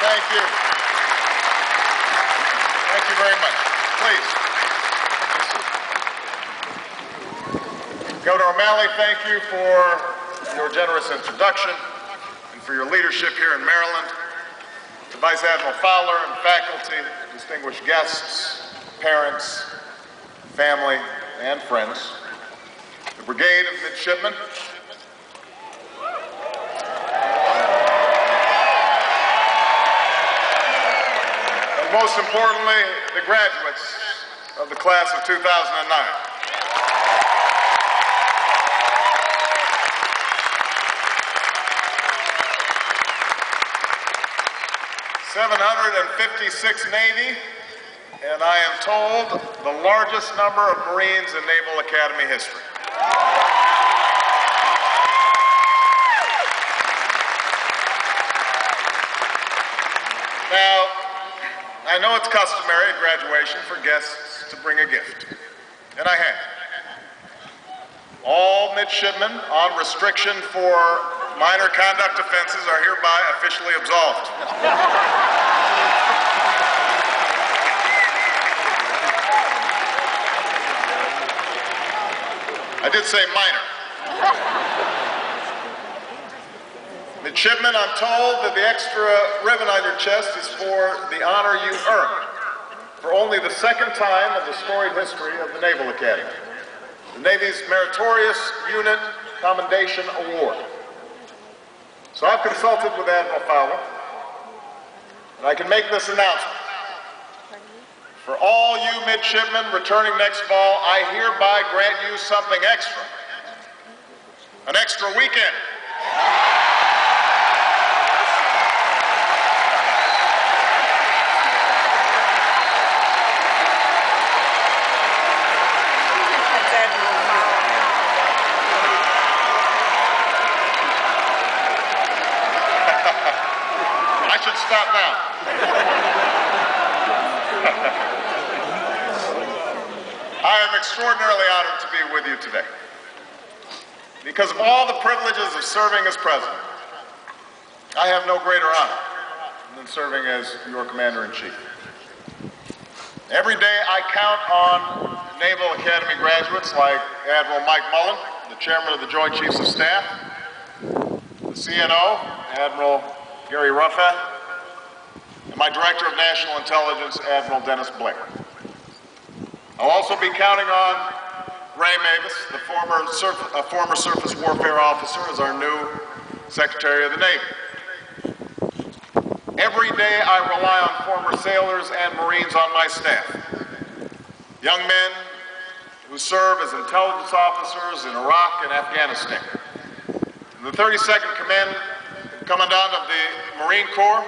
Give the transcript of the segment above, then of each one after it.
Thank you. Thank you very much. Please. Governor O'Malley, thank you for your generous introduction and for your leadership here in Maryland. To Vice Admiral Fowler and faculty, distinguished guests, parents, family, and friends, the Brigade of Midshipmen, and most importantly, the graduates of the class of 2009. 756 Navy, and I am told the largest number of Marines in Naval Academy history. Now, I know it's customary at graduation for guests to bring a gift, and I have. All midshipmen on restriction for minor conduct offenses are hereby officially absolved. I did say minor. Midshipmen, I'm told that the extra ribbon on your chest is for the honor you earned for only the second time in the storied history of the Naval Academy, the Navy's Meritorious Unit Commendation Award. So I've consulted with Admiral Fowler, and I can make this announcement. For all you midshipmen returning next fall, I hereby grant you something extra. An extra weekend. I should stop now. I am extraordinarily honored to be with you today. Because of all the privileges of serving as president, I have no greater honor than serving as your commander-in-chief. Every day I count on Naval Academy graduates like Admiral Mike Mullen, the chairman of the Joint Chiefs of Staff, the CNO, Admiral Gary Ruffat, and my Director of National Intelligence, Admiral Dennis Blair. I'll also be counting on Ray Mavis, the former surface warfare officer, as our new Secretary of the Navy. Every day I rely on former sailors and Marines on my staff, young men who serve as intelligence officers in Iraq and Afghanistan. And the 32nd Commandant of the Marine Corps,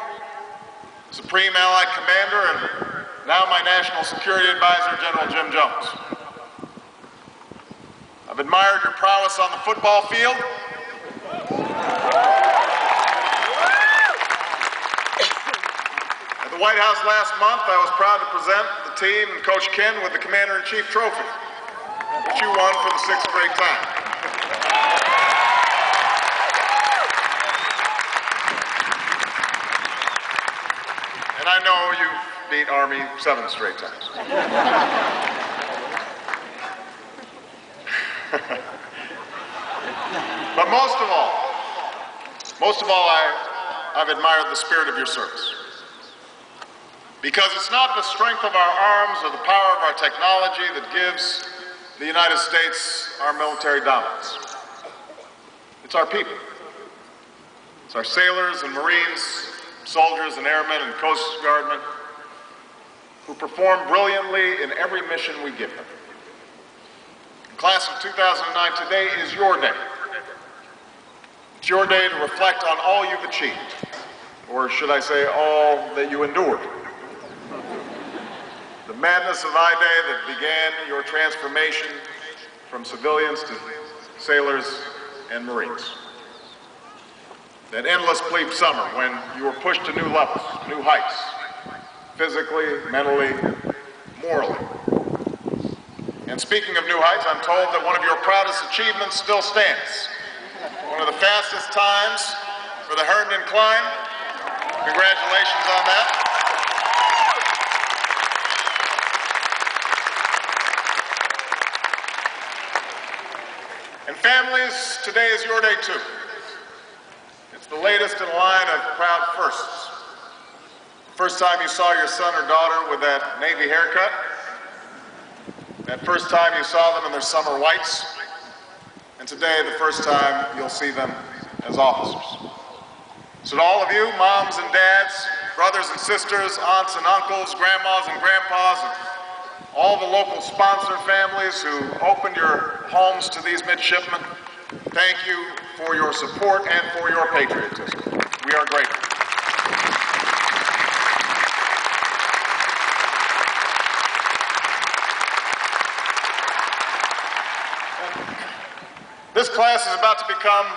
Supreme Allied Commander, and now my National Security Advisor, General Jim Jones. I've admired your prowess on the football field. At the White House last month, I was proud to present the team and Coach Ken with the Commander-in-Chief Trophy, which you won for the 6th straight time. And I know you beat Army 7 straight times. But most of all, I've admired the spirit of your service. Because it's not the strength of our arms or the power of our technology that gives the United States our military dominance. It's our people. It's our sailors and Marines, soldiers and airmen and Coast Guardmen who perform brilliantly in every mission we give them. The class of 2009 today is your day. It's your day to reflect on all you've achieved, or should I say all that you endured. The madness of I-Day that began your transformation from civilians to sailors and Marines. That endless bleak summer when you were pushed to new levels, new heights, physically, mentally, morally. And speaking of new heights, I'm told that one of your proudest achievements still stands. One of the fastest times for the Herndon climb Congratulations on that. And families, today is your day too. It's the latest in a line of proud firsts. First time you saw your son or daughter with that navy haircut. That first time you saw them in their summer whites. And today, the first time you'll see them as officers. So to all of you, moms and dads, brothers and sisters, aunts and uncles, grandmas and grandpas, and all the local sponsor families who opened your homes to these midshipmen, thank you for your support and for your patriotism. We are grateful. This class is about to become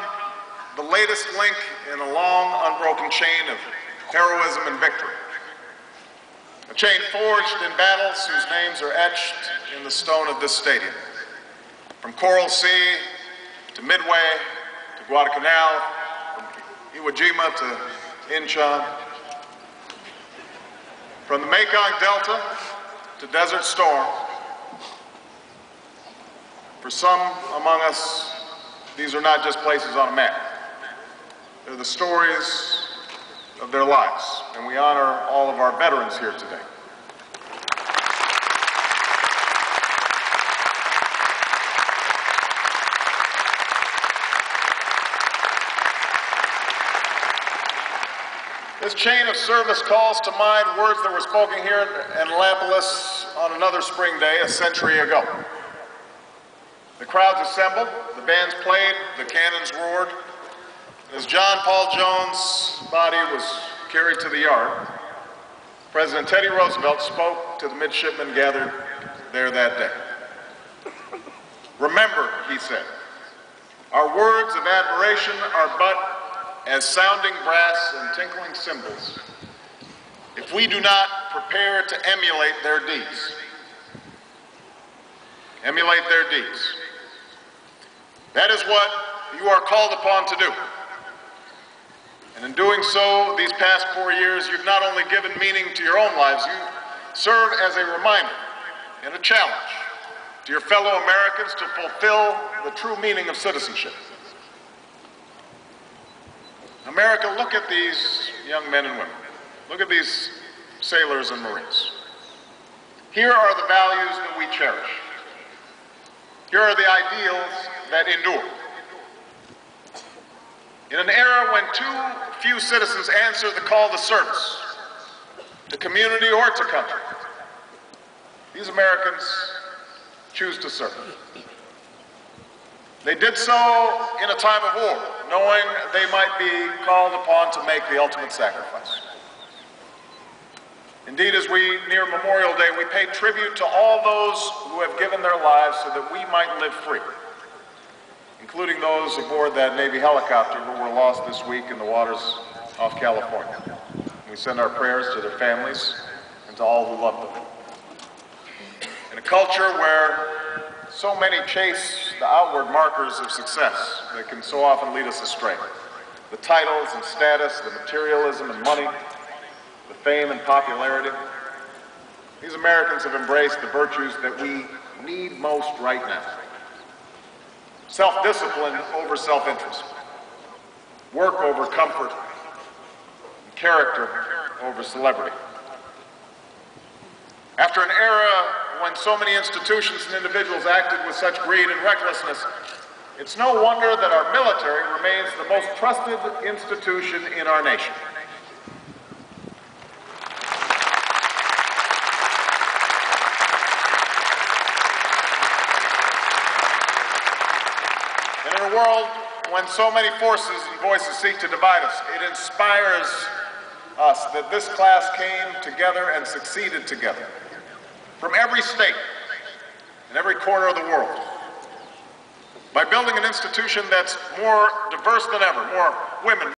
the latest link in a long, unbroken chain of heroism and victory. A chain forged in battles whose names are etched in the stone of this stadium. From Coral Sea to Midway to Guadalcanal, from Iwo Jima to Incheon, from the Mekong Delta to Desert Storm. For some among us, these are not just places on a map. They're the stories of their lives, and we honor all of our veterans here today. This chain of service calls to mind words that were spoken here at Annapolis on another spring day a century ago. The crowds assembled, the bands played, the cannons roared. As John Paul Jones' body was carried to the yard, President Teddy Roosevelt spoke to the midshipmen gathered there that day. Remember, he said, our words of admiration are but as sounding brass and tinkling cymbals if we do not prepare to emulate their deeds. Emulate their deeds. That is what you are called upon to do. And in doing so, these past 4 years, you've not only given meaning to your own lives, you serve as a reminder and a challenge to your fellow Americans to fulfill the true meaning of citizenship. America, look at these young men and women. Look at these sailors and Marines. Here are the values that we cherish. Here are the ideals that endure. In an era when too few citizens answer the call to service, to community or to country, these Americans choose to serve. They did so in a time of war, knowing they might be called upon to make the ultimate sacrifice. Indeed, as we near Memorial Day, we pay tribute to all those who have given their lives so that we might live free, including those aboard that Navy helicopter who were lost this week in the waters off California. We send our prayers to their families and to all who love them. In a culture where so many chase the outward markers of success that can so often lead us astray, the titles and status, the materialism and money, the fame and popularity, these Americans have embraced the virtues that we need most right now. Self-discipline over self-interest, work over comfort, and character over celebrity. After an era when so many institutions and individuals acted with such greed and recklessness, it's no wonder that our military remains the most trusted institution in our nation. And in a world when so many forces and voices seek to divide us, it inspires us that this class came together and succeeded together from every state and every corner of the world by building an institution that's more diverse than ever, more women,